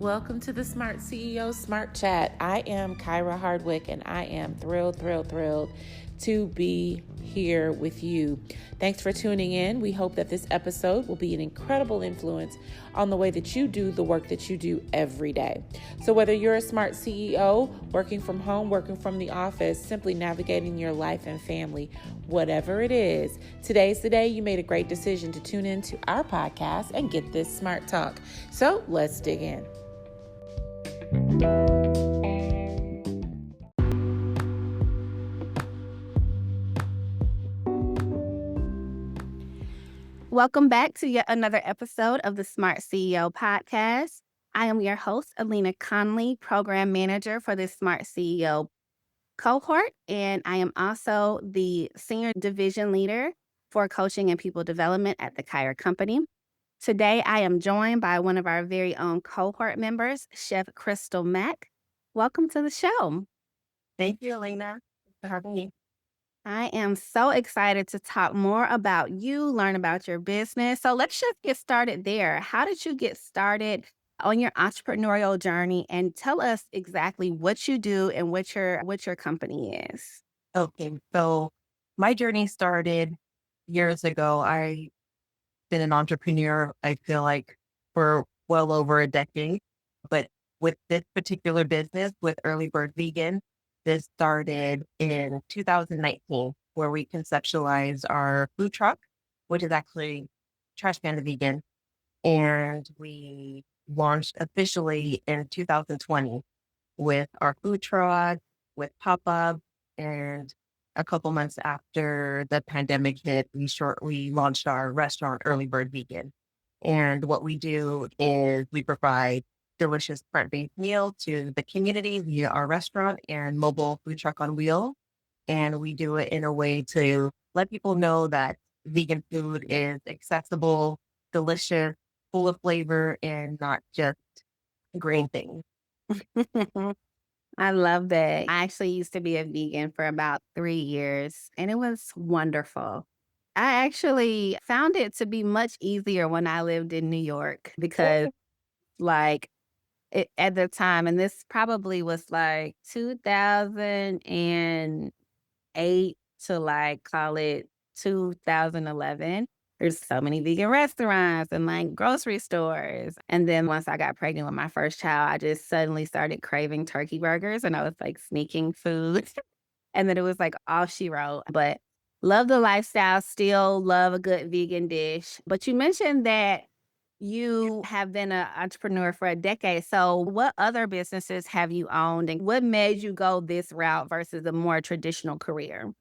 Welcome to the Smart CEO Smart Chat. I am Kyra Hardwick, and I am thrilled to be here with you. Thanks for tuning in. We hope that this episode will be an incredible influence on the way that you do the work that you do every day. So whether you're a smart CEO, working from home, working from the office, simply navigating your life and family, whatever it is, today's the day you made a great decision to tune into our podcast and get this smart talk. So let's dig in. Welcome back to yet another episode of the SmartCEO Podcast. I am your host, Alina Conley, Program Manager for the SmartCEO Cohort, and I am also the Senior Division Leader for Coaching and People Development at the Kyra Company. Today, I am joined by one of our very own cohort members, Chef Krystal Mack. Welcome to the show. Thank you, Alina, for having me. I am so excited to talk more about you, learn about your business. So let's just get started there. How did you get started on your entrepreneurial journey? And tell us exactly what you do and what your company is. Okay, so my journey started years ago. I've been an entrepreneur, I feel like, for well over a decade. But with this particular business, with Early Bird Vegan, this started in 2019, where we conceptualized our food truck, which is actually Trash Panda Vegan. And we launched officially in 2020 with our food truck, with pop-up, and a couple months after the pandemic hit, we launched our restaurant, Early Bird Vegan. And what we do is we provide delicious plant-based meals to the community via our restaurant and mobile food truck on wheel. And we do it in a way to let people know that vegan food is accessible, delicious, full of flavor, and not just green things. I love that. I actually used to be a vegan for about 3 years, and it was wonderful. I actually found it to be much easier when I lived in New York because, at the time, and this probably was 2008 to call it 2011. There's so many vegan restaurants and grocery stores. And then once I got pregnant with my first child, I just suddenly started craving turkey burgers and I was sneaking food. And then it was all she wrote. But love the lifestyle, still love a good vegan dish. But you mentioned that you have been an entrepreneur for a decade. So what other businesses have you owned and what made you go this route versus a more traditional career?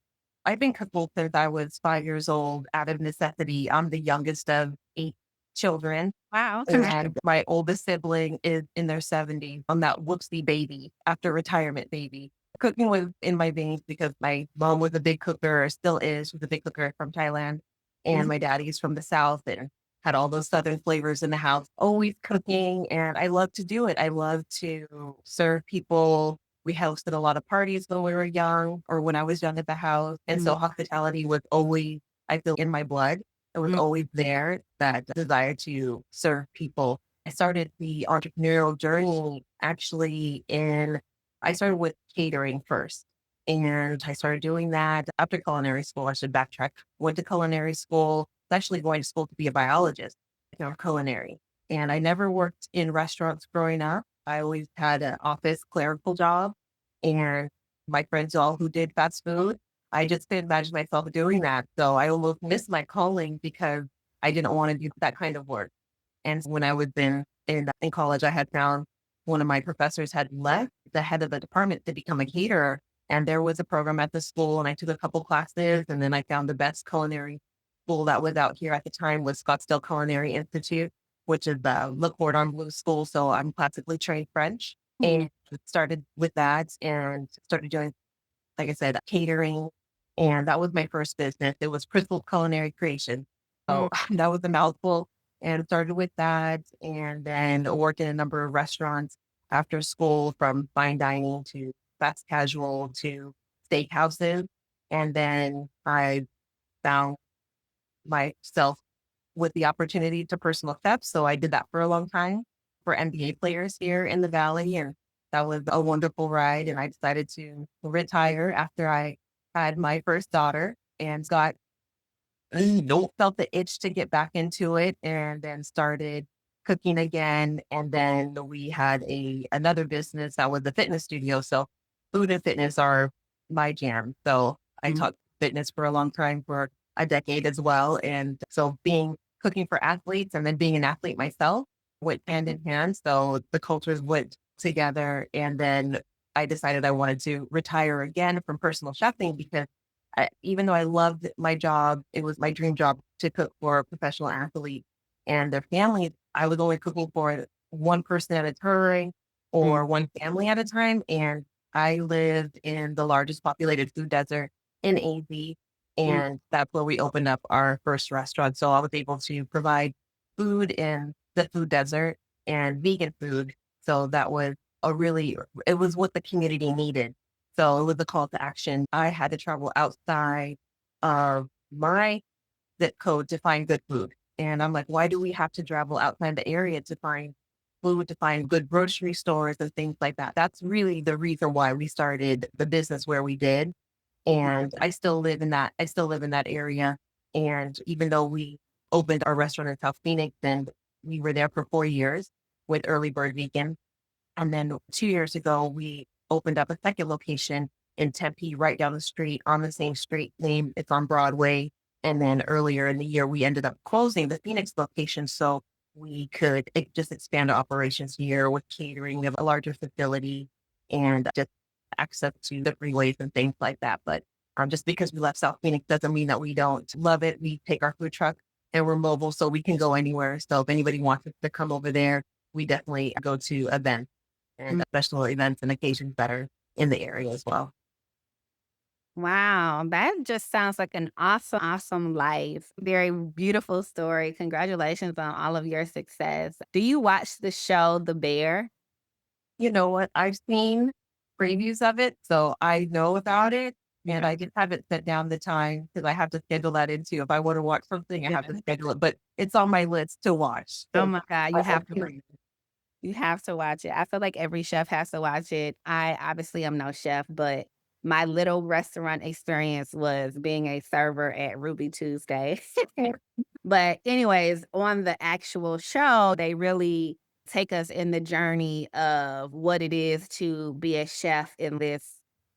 I've been coupled since I was 5 years old out of necessity. I'm the youngest of 8 children. Wow. And my oldest sibling is in their 70s. I'm that whoopsie baby, after retirement baby. Cooking was in my veins because my mom was a big cooker, or still is. She's a big cooker from Thailand. And my daddy's from the South and had all those Southern flavors in the house, always cooking. And I love to do it. I love to serve people. We hosted a lot of parties when we were young or when I was young at the house. And so hospitality was always, I feel, in my blood. It was always there, that desire to serve people. I started the entrepreneurial journey I started with catering first. And I started doing that after culinary school. I should backtrack. Went to culinary school, was actually going to school to be a biologist, culinary. And I never worked in restaurants growing up. I always had an office clerical job, and my friends all who did fast food, I just couldn't imagine myself doing that. So I almost missed my calling because I didn't want to do that kind of work. And when I was in college, I had found one of my professors had left the head of the department to become a caterer. And there was a program at the school, and I took a couple classes, and then I found the best culinary school that was out here at the time was Scottsdale Culinary Institute, which is the Le Cordon Bleu school. So I'm classically trained French and started with that and started doing, like I said, catering. And that was my first business. It was Krystal Culinary Creation. So that was a mouthful, and started with that. And then worked in a number of restaurants after school, from fine dining to fast casual to steakhouses. And then I found myself with the opportunity to personal chef. So I did that for a long time. for NBA players here in the Valley. And that was a wonderful ride. And I decided to retire after I had my first daughter and felt the itch to get back into it, and then started cooking again. And then we had another business that was a fitness studio. So food and fitness are my jam. So I taught fitness for a long time, for a decade as well. And so cooking for athletes and then being an athlete myself went hand in hand. So the cultures went together. And then I decided I wanted to retire again from personal chefing because even though I loved my job, it was my dream job to cook for a professional athlete and their families. I was only cooking for one person at a time or one family at a time. And I lived in the largest populated food desert in AZ. And that's where we opened up our first restaurant. So I was able to provide food in the food desert and vegan food. So that was it was what the community needed. So it was a call to action. I had to travel outside of my zip code to find good food. And I'm like, why do we have to travel outside the area to find food, to find good grocery stores and things like that? That's really the reason why we started the business where we did. And I still live in that area. And even though we opened our restaurant in South Phoenix, and we were there for 4 years with Early Bird Vegan. And then 2 years ago, we opened up a second location in Tempe, right down the street on the same street name. It's on Broadway. And then earlier in the year, we ended up closing the Phoenix location so we could just expand our operations here with catering. We have a larger facility and just access to the freeways and things like that. But just because we left South Phoenix doesn't mean that we don't love it. We take our food truck and we're mobile, so we can go anywhere. So if anybody wants us to come over there, we definitely go to events and special events and occasions that are in the area as well. Wow, that just sounds like an awesome, awesome life. Very beautiful story. Congratulations on all of your success. Do you watch the show The Bear? You know what? I've seen previews of it, so I know about it. And I just haven't set down the time because I have to schedule that into. If I want to watch something, I have to schedule it. But it's on my list to watch. Oh So my God, I hope to. you have to watch it. I feel like every chef has to watch it. I obviously am no chef, but my little restaurant experience was being a server at Ruby Tuesday. But anyways, on the actual show, they really take us in the journey of what it is to be a chef in this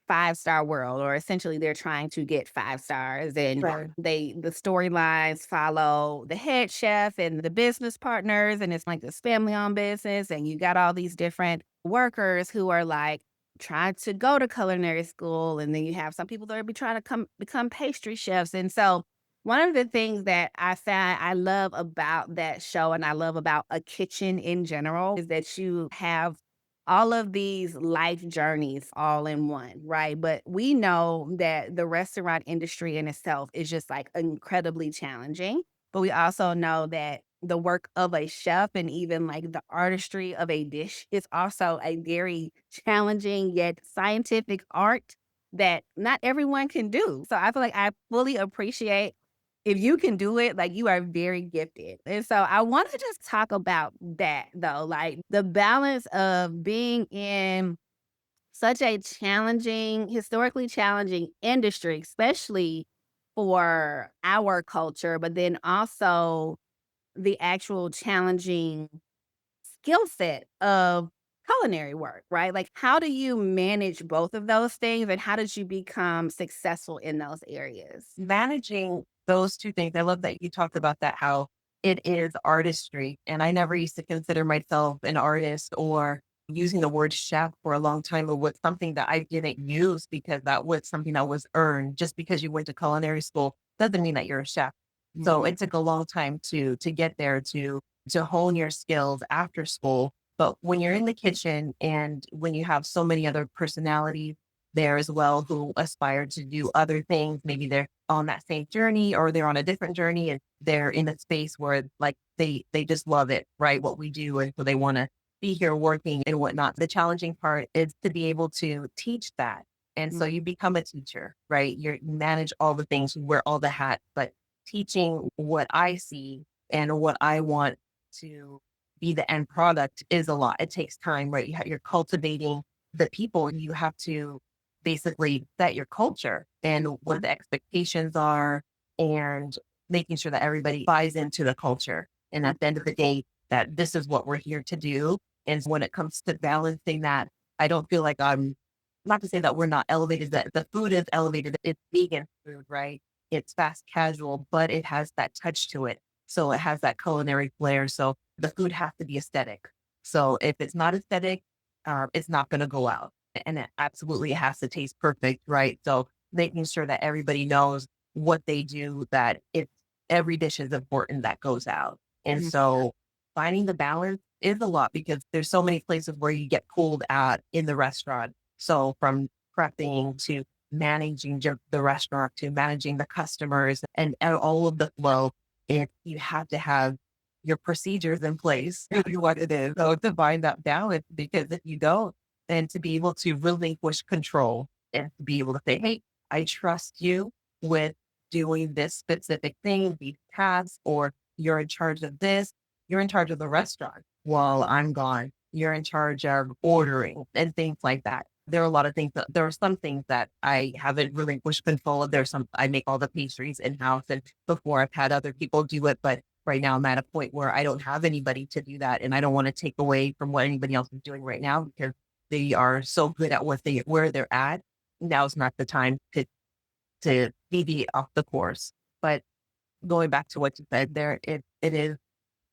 five-star world, or essentially they're trying to get 5 stars. And Right. the storylines follow the head chef and the business partners, and it's like this family-owned business, and you got all these different workers who are like trying to go to culinary school, and then you have some people that are trying to become pastry chefs. And so one of the things that I find I love about that show, and I love about a kitchen in general, is that you have all of these life journeys all in one, right? But we know that the restaurant industry in itself is just like incredibly challenging. But we also know that the work of a chef and even like the artistry of a dish is also a very challenging yet scientific art that not everyone can do. So I feel like I fully appreciate if you can do it, like you are very gifted. And so I want to just talk about that though, like the balance of being in such a challenging, historically challenging industry, especially for our culture, but then also the actual challenging skill set of culinary work, right? Like, how do you manage both of those things and how did you become successful in those areas? Managing those two things. I love that you talked about that, how it is artistry. And I never used to consider myself an artist or using the word chef for a long time. It was something that I didn't use because that was something that was earned. Just because you went to culinary school doesn't mean that you're a chef. So it took a long time to get there, to hone your skills after school. But when you're in the kitchen and when you have so many other personalities there as well who aspire to do other things, maybe they're on that same journey or they're on a different journey and they're in a space where like they just love it, right? What we do. And so they want to be here working and whatnot. The challenging part is to be able to teach that. And so you become a teacher, right? You manage all the things, you wear all the hats, but teaching what I see and what I want to be the end product is a lot. It takes time, right? You're cultivating the people. You have to basically set your culture and what the expectations are and making sure that everybody buys into the culture. And at the end of the day, that this is what we're here to do. And when it comes to balancing that, I don't feel like I'm not to say that we're not elevated, that the food is elevated. It's vegan food, right? It's fast casual, but it has that touch to it. So it has that culinary flair. So the food has to be aesthetic. So if it's not aesthetic, it's not going to go out. And it absolutely has to taste perfect, right? So making sure that everybody knows what they do, that it's every dish is important that goes out. And so finding the balance is a lot because there's so many places where you get pulled at in the restaurant. So from prepping to managing the restaurant to managing the customers and all of the flow, you have to have your procedures in place, what it is. So to find that balance, because if you don't, then to be able to relinquish control and to be able to say, hey, I trust you with doing this specific thing, these tasks, or you're in charge of this, you're in charge of the restaurant while I'm gone. You're in charge of ordering and things like that. There are a lot of things there are some things that I haven't relinquished control of. There's some, I make all the pastries in house and before I've had other people do it, but right now I'm at a point where I don't have anybody to do that. And I don't want to take away from what anybody else is doing right now because they are so good at where they're at. Now's not the time to deviate off the course. But going back to what you said there, it is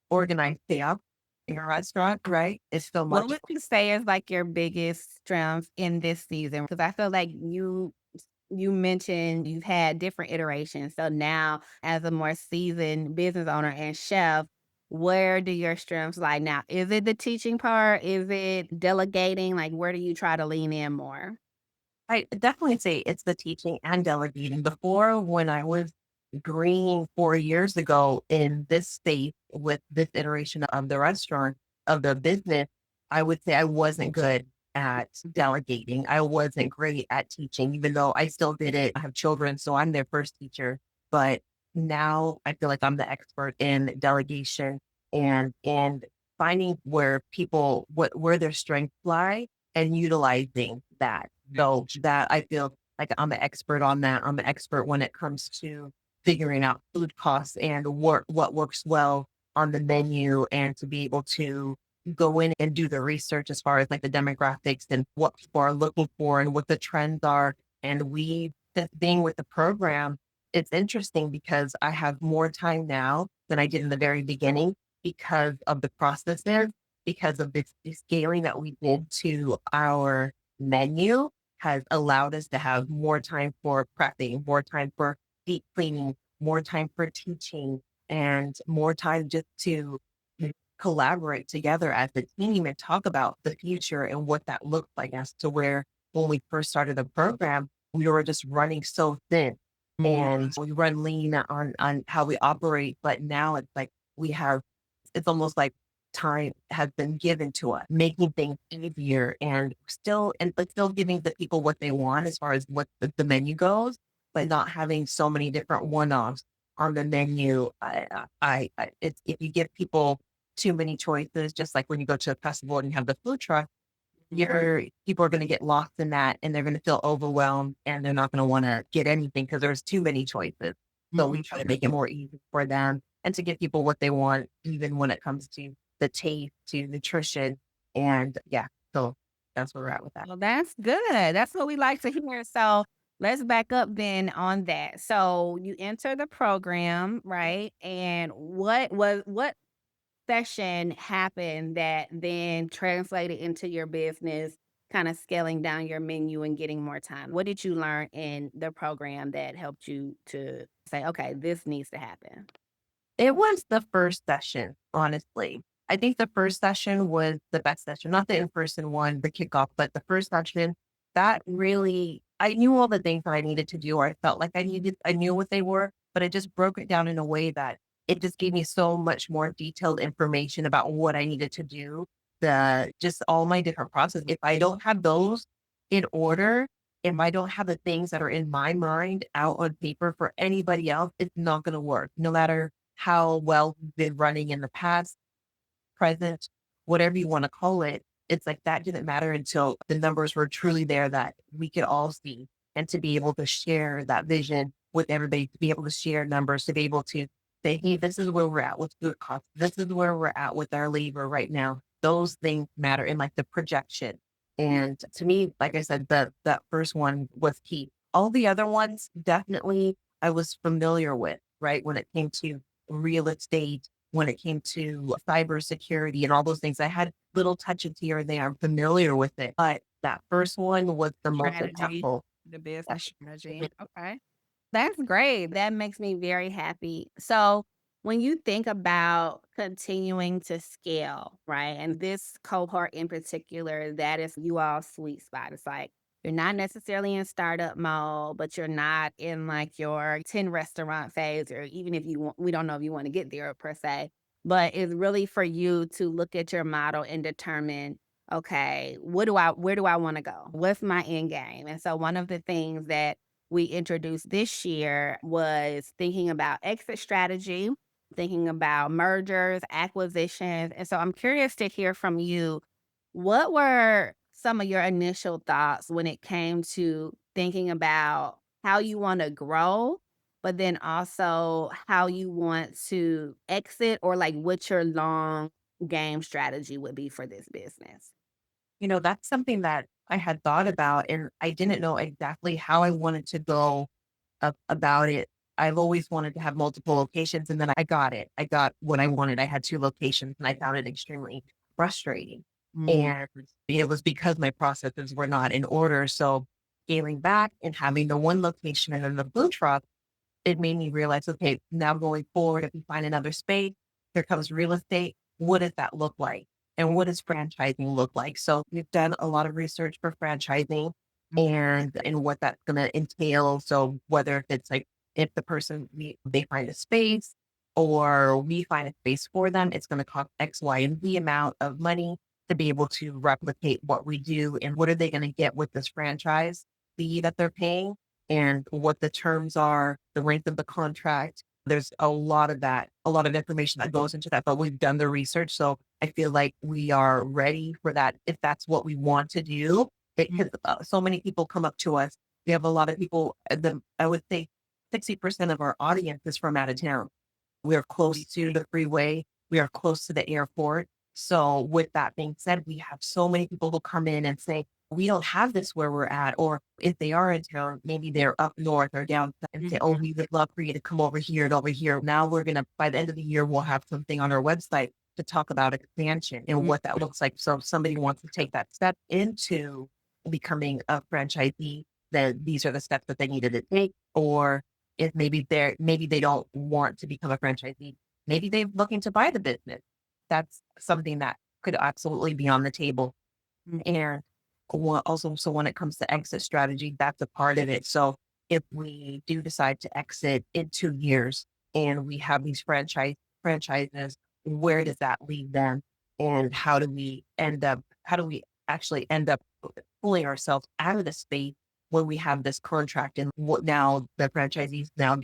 organized chaos in a restaurant, right? It's so much. What would you say is like your biggest strength in this season? Because I feel like you mentioned you've had different iterations. So now, as a more seasoned business owner and chef, where do your strengths lie now? Is it the teaching part? Is it delegating? Like, where do you try to lean in more? I definitely say it's the teaching and delegating. Before, when I was green 4 years ago in this state with this iteration of the restaurant, of the business, I would say I wasn't good at delegating. I wasn't great at teaching, even though I still did it. I have children, so I'm their first teacher. But now I feel like I'm the expert in delegation and finding where people where their strengths lie and utilizing that. So that I feel like I'm an expert on that. I'm an expert when it comes to figuring out food costs and what works well on the menu and to be able to go in and do the research as far as like the demographics and what people are looking for and what the trends are. And the thing with the program, it's interesting because I have more time now than I did in the very beginning because of the process there, because of the scaling that we did to our menu has allowed us to have more time for prepping, more time for deep cleaning, more time for teaching, and more time just to collaborate together as a team and talk about the future and what that looks like as to where when we first started the program, we were just running so thin and we run lean on how we operate. But now it's like it's almost like time has been given to us, making things easier but still giving the people what they want as far as what the menu goes, but not having so many different one-offs on the menu. It's if you give people too many choices, just like when you go to a festival and you have the food truck, people are going to get lost in that and they're going to feel overwhelmed and they're not going to want to get anything because there's too many choices. So we try to make it more easy for them and to give people what they want, even when it comes to the taste, to nutrition. And so that's where we're at with that. Well, that's good. That's what we like to hear. So let's back up then on that. So you enter the program, right? And what session happened that then translated into your business, kind of scaling down your menu and getting more time? What did you learn in the program that helped you to say, okay, this needs to happen? It was the first session, honestly. I think the first session was the best session, not the in-person one, the kickoff, but the first session that really, I knew all the things that I needed to do, or I felt like I knew what they were, but it just broke it down in a way that it just gave me so much more detailed information about what I needed to do, just all my different processes. If I don't have those in order, if I don't have the things that are in my mind out on paper for anybody else, it's not going to work. No matter how well we've been running in the past, present, whatever you want to call it. It's like that didn't matter until the numbers were truly there that we could all see, and to be able to share that vision with everybody, to be able to share numbers, to be able to say, hey, this is where we're at with food costs. This is where we're at with our labor right now. Those things matter in like the projection. And to me, like I said, that first one was key. All the other ones, definitely I was familiar with, right? When it came to real estate, when it came to cybersecurity and all those things, I had little touches here and there. I'm familiar with it. But that first one was the most Strategy, impactful. the business strategy. Okay. That's great. That makes me very happy. So, when you think about continuing to scale, right? And this cohort in particular, that is you all sweet spot. It's like you're not necessarily in startup mode, but you're not in like your 10 restaurant phase, or even if you want, we don't know if you want to get there per se, but it's really for you to look at your model and determine, okay, where do I want to go? What's my end game? And so one of the things that we introduced this year was thinking about exit strategy, thinking about mergers, acquisitions. And so I'm curious to hear from you, what were some of your initial thoughts when it came to thinking about how you want to grow, but then also how you want to exit, or like what your long game strategy would be for this business? That's something that I had thought about, and I didn't know exactly how I wanted to go about it. I've always wanted to have multiple locations, and then I got it. I got what I wanted. I had two locations, and I found it extremely frustrating. Mm. And it was because my processes were not in order. So scaling back and having the one location and then the food truck, it made me realize, okay, now going forward, if we find another space, here comes real estate. What does that look like? And what does franchising look like? So we've done a lot of research for franchising and what that's going to entail. So whether if it's like, if the person, they find a space or we find a space for them, it's going to cost X, Y, and Z amount of money to be able to replicate what we do. And what are they going to get with this franchise fee that they're paying, and what the terms are, the length of the contract. There's a lot of that, a lot of information that goes into that, but we've done the research. So I feel like we are ready for that if that's what we want to do. Because so many people come up to us. We have a lot of people, I would say 60% of our audience is from out of town. We are close to the freeway. We are close to the airport. So with that being said, we have so many people who come in and say, we don't have this where we're at. Or if they are in town, maybe they're up north or down south and say, oh, we would love for you to come over here and over here. Now by the end of the year, we'll have something on our website to talk about expansion and what that looks like. So if somebody wants to take that step into becoming a franchisee, then these are the steps that they needed to take. Or if maybe they don't want to become a franchisee, maybe they're looking to buy the business. That's something that could absolutely be on the table. And also, so when it comes to exit strategy, that's a part of it. So if we do decide to exit in 2 years and we have these franchises, where does that leave them? And how do we actually end up pulling ourselves out of the space when we have this contract? And what now the franchisees now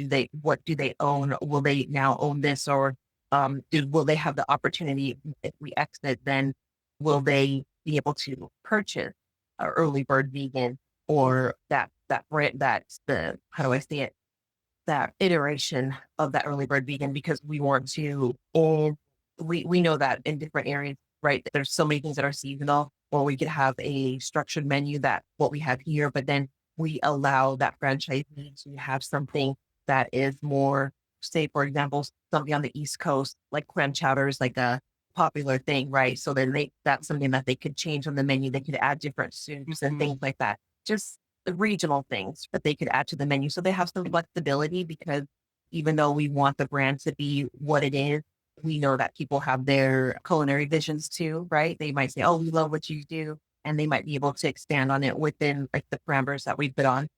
what do they own? Will they now own this, or will they have the opportunity if we exit, then will they be able to purchase early bird vegan, or that brand, that's the, how do I say it, that iteration of that early bird vegan, because we want to, and we know that in different areas, right? There's so many things that are seasonal, or we could have a structured menu that what we have here, but then we allow that franchisee to have something that is more, say, for example, something on the East Coast, like clam chowder is like a popular thing, right? So then that's something that they could change on the menu. They could add different soups and things like that. Just the regional things that they could add to the menu. So they have some flexibility, because even though we want the brand to be what it is, we know that people have their culinary visions too, right? They might say, oh, we love what you do. And they might be able to expand on it within like the parameters that we put on.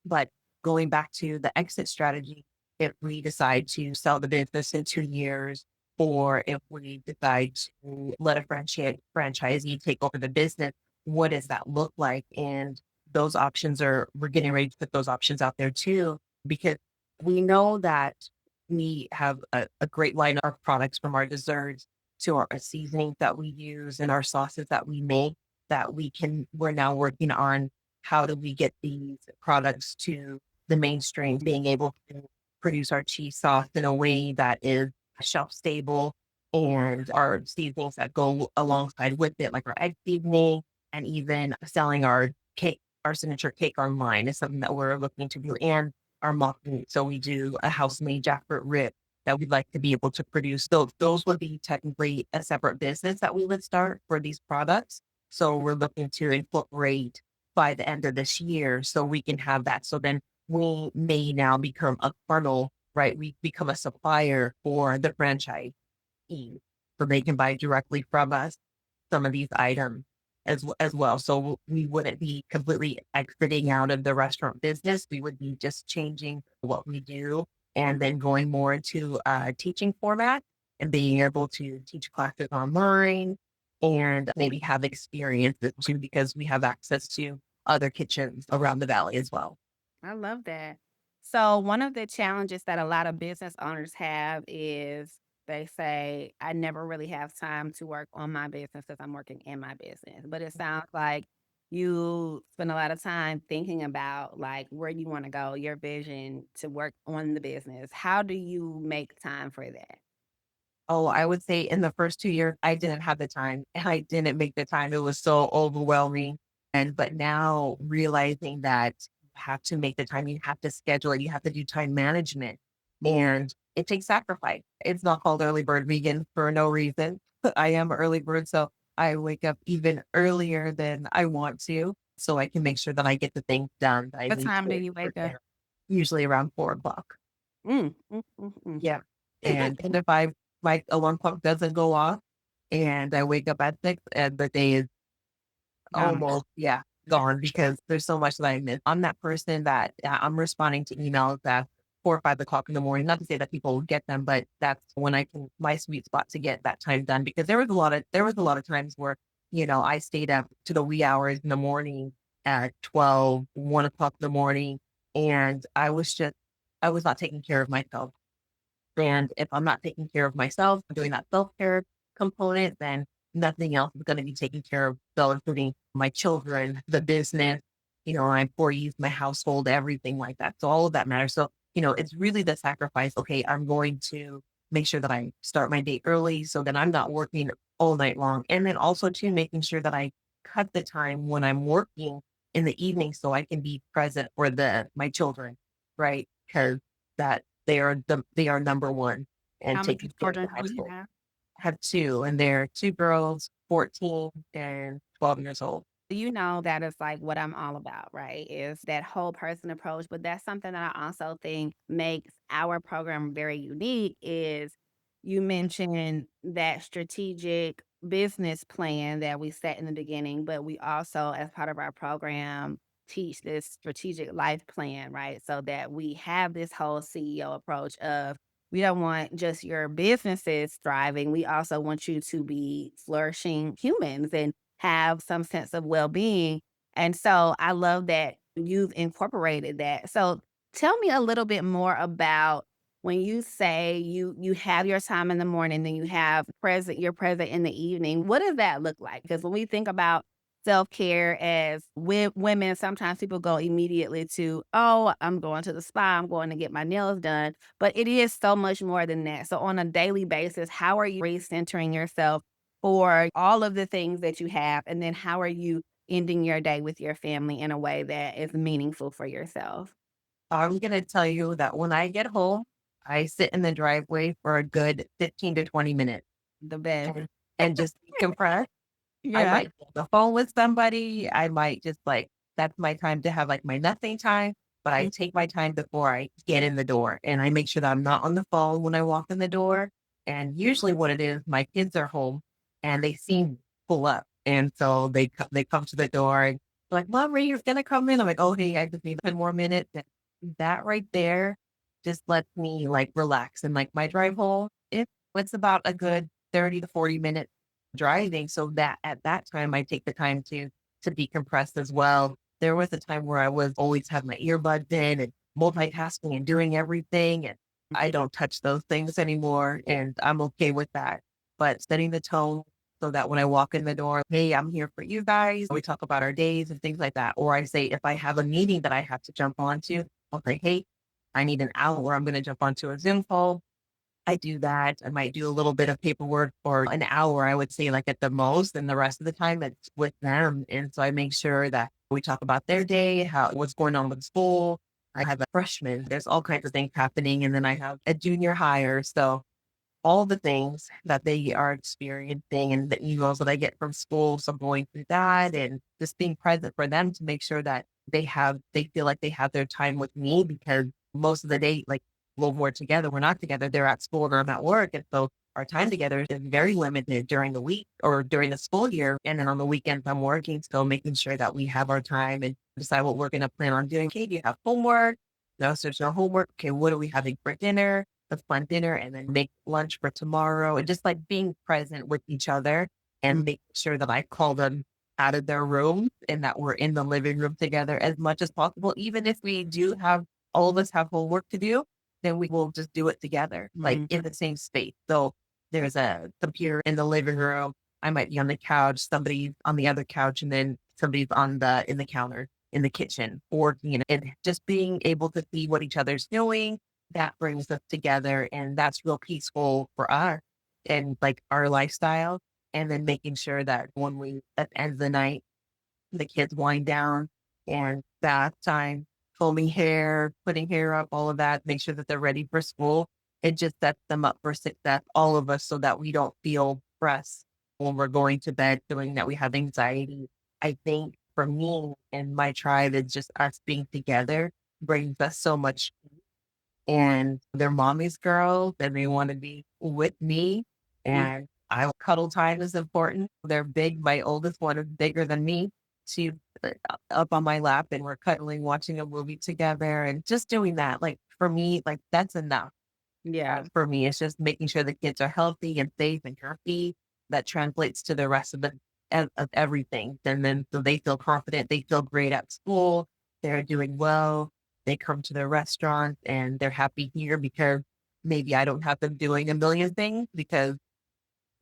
But going back to the exit strategy, if we decide to sell the business in 2 years, or if we decide to let a franchisee take over the business, what does that look like? And we're getting ready to put those options out there too, because we know that we have a great line of products, from our desserts to our seasonings that we use and our sauces that we make, that we're now working on how do we get these products to the mainstream, being able to produce our cheese sauce in a way that is shelf stable, and our seasonings that go alongside with it, like our egg seasoning, and even selling our cake, our signature cake online is something that we're looking to do, and our muffin. So we do a house-made jackfruit rib that we'd like to be able to produce. So those would be technically a separate business that we would start for these products. So we're looking to incorporate by the end of this year so we can have that. So then we may now become a funnel, right? We become a supplier for the franchise, so they can buy directly from us some of these items as well. So we wouldn't be completely exiting out of the restaurant business. We would be just changing what we do and then going more into a teaching format and being able to teach classes online and maybe have experiences too, because we have access to other kitchens around the valley as well. I love that. So one of the challenges that a lot of business owners have is they say, I never really have time to work on my business because I'm working in my business. But it sounds like you spend a lot of time thinking about like where you want to go, your vision to work on the business. How do you make time for that? Oh, I would say in the first 2 years, I didn't have the time. I didn't make the time. It was so overwhelming. But now realizing that you have to make the time, you have to schedule it, you have to do time management, and it takes sacrifice. It's not called early bird vegan for no reason. I am an early bird, so I wake up even earlier than I want to, so I can make sure that I get the things done that I What need time do to you wake up? prepare. Usually around 4 o'clock. Mm, mm, mm, mm. Yeah. And if my alarm clock doesn't go off and I wake up at 6 and the day is Gone. almost, yeah, gone, because there's so much that I miss. I'm that person that I'm responding to emails at 4 or 5 o'clock in the morning. Not to say that people will get them, but that's when my sweet spot to get that time done, because there was a lot of times where, I stayed up to the wee hours in the morning at 12, 1 o'clock in the morning. And I was not taking care of myself. And if I'm not taking care of myself, doing that self-care component, then nothing else is going to be taken care of. So including my children, the business, my employees, my household, everything like that. So all of that matters. So, it's really the sacrifice. Okay, I'm going to make sure that I start my day early so that I'm not working all night long. And then also too, making sure that I cut the time when I'm working in the evening so I can be present for my children, right? Because that they are number one, and How many taking care of the children do you household. have? I have two, and they're two girls, 14 and 12 years old. You know that is like what I'm all about, right? Is that whole person approach. But that's something that I also think makes our program very unique is you mentioned that strategic business plan that we set in the beginning, but we also, as part of our program, teach this strategic life plan, right? So that we have this whole CEO approach of we don't want just your businesses thriving. We also want you to be flourishing humans and have some sense of well-being. And so I love that you've incorporated that. So tell me a little bit more about when you say you have your time in the morning, then you're present in the evening. What does that look like? Because when we think about self-care as women, sometimes people go immediately to, oh, I'm going to the spa, I'm going to get my nails done. But it is so much more than that. So on a daily basis, how are you recentering yourself for all of the things that you have? And then how are you ending your day with your family in a way that is meaningful for yourself? I'm going to tell you that when I get home, I sit in the driveway for a good 15 to 20 minutes The best. and just decompress. I Yeah. might get on the phone with somebody. I might just that's my time to have like my nothing time, but I take my time before I get in the door, and I make sure that I'm not on the phone when I walk in the door. And usually what it is, my kids are home and they see me pull up. And so they come to the door and they're like, Mom, Ray, you're going to come in. I'm like, oh, hey, I just need 10 more minutes. And that right there just lets me like relax. And like my drive home, it's about a good 30 to 40 minutes driving, so that at that time I take the time to decompress as well. There was a time where I was always have my earbuds in and multitasking and doing everything, and I don't touch those things anymore, and I'm okay with that. but setting the tone so that when I walk in the door, hey, I'm here for you guys. We talk about our days and things like that. Or I say, if I have a meeting that I have to jump onto, I'll say, hey, I need an hour. I'm going to jump onto a Zoom call. I do that. I might do a little bit of paperwork for an hour, I would say, like at the most, and the rest of the time it's with them. And so I make sure that we talk about their day, what's going on with school. I have a freshman. There's all kinds of things happening. And then I have a junior hire. So all the things that they are experiencing and the emails that I get from school. So going through that and just being present for them to make sure that they feel like they have their time with me, because most of the day, like, well, we're together, we're not together. They're at school or I'm at work. And so our time together is very limited during the week or during the school year. And then on the weekends, I'm working. So making sure that we have our time and decide what we're going to plan on doing. Okay, do you have homework? No, so there's no homework. Okay, what are we having for dinner? Let's plan dinner and then make lunch for tomorrow. And just like being present with each other and making sure that I call them out of their room and that we're in the living room together as much as possible. Even if we do have, all of us have homework to do, then we will just do it together, like in the same space. So there's a computer in the living room. I might be on the couch, somebody's on the other couch, and then somebody's in the counter in the kitchen working, and just being able to see what each other's doing. That brings us together, and that's real peaceful for us and like our lifestyle. And then making sure that at the end of the night, the kids wind down and bath time, combing hair, putting hair up, all of that, make sure that they're ready for school. It just sets them up for success, all of us, so that we don't feel stressed when we're going to bed, feeling that we have anxiety. I think for me and my tribe, it's just us being together brings us so much. And they're mommy's girls and they want to be with me. And cuddle time is important. They're big. My oldest one is bigger than me. She's up on my lap and we're cuddling, watching a movie together and just doing that. Like for me, like that's enough. Yeah. For me, it's just making sure the kids are healthy and safe and happy. That translates to the rest of everything. And then so they feel confident, they feel great at school, they're doing well. They come to the restaurant and they're happy here because maybe I don't have them doing a million things because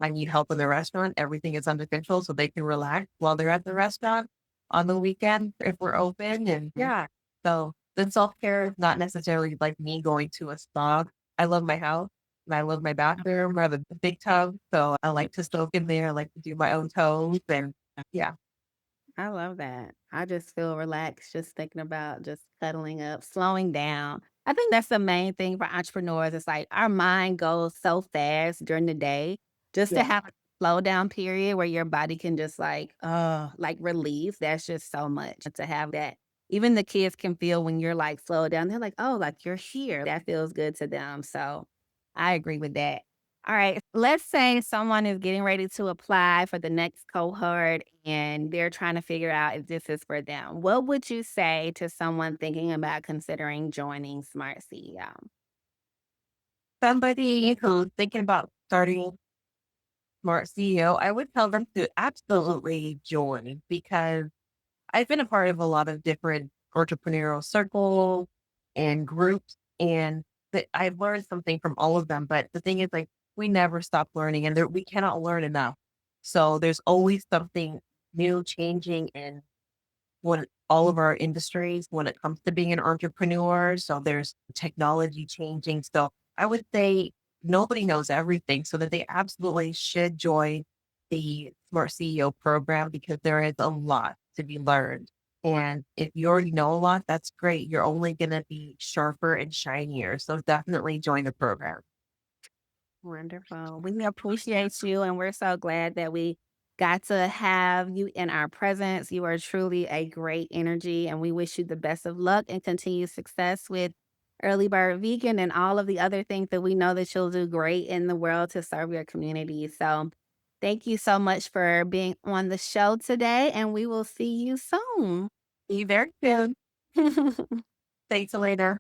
I need help in the restaurant. Everything is under control so they can relax while they're at the restaurant on the weekend if we're open. And so the self-care is not necessarily like me going to a spa. I love my house and I love my bathroom. I have a big tub, so I like to soak in there. I like to do my own toes and I love that. I just feel relaxed just thinking about just cuddling up, slowing down. I think that's the main thing for entrepreneurs. It's like our mind goes so fast during the day. Just to have a slow down period where your body can just like relieve. That's just so much to have that. Even the kids can feel when you're like slow down. They're like, oh, like you're here. That feels good to them. So I agree with that. All right. Let's say someone is getting ready to apply for the next cohort and they're trying to figure out if this is for them. What would you say to someone thinking about considering joining Smart CEO? somebody who's thinking about starting Smart CEO, I would tell them to absolutely join because I've been a part of a lot of different entrepreneurial circles and groups, and that I've learned something from all of them. But the thing is, like, we never stop learning, and we cannot learn enough. So there's always something new, changing in all of our industries when it comes to being an entrepreneur. So there's technology changing. So I would say nobody knows everything, so that they absolutely should join the Smart CEO program because there is a lot to be learned. And if you already know a lot, that's great. You're only going to be sharper and shinier. So definitely join the program. Wonderful. We appreciate you, and we're so glad that we got to have you in our presence. You are truly a great energy, and we wish you the best of luck and continued success with Early Bird Vegan and all of the other things that we know that you'll do great in the world to serve your community. So thank you so much for being on the show today, and we will see you soon. See you very soon. Thanks, Elena.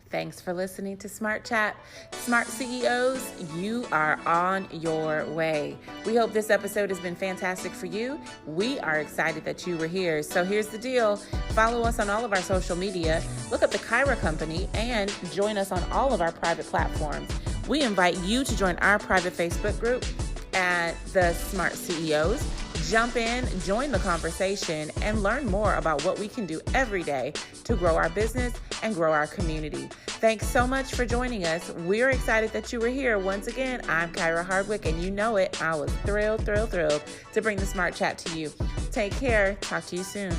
Thanks for listening to Smart Chat. Smart CEOs, you are on your way. We hope this episode has been fantastic for you. We are excited that you were here. So here's the deal. Follow us on all of our social media, look up the Kyra Company, and join us on all of our private platforms. We invite you to join our private Facebook group at the Smart CEOs. Jump in, join the conversation, and learn more about what we can do every day to grow our business and grow our community. Thanks so much for joining us. We're excited that you were here. Once again, I'm Kyra Hardwick, and you know it. I was thrilled to bring the Smart Chat to you. Take care. Talk to you soon.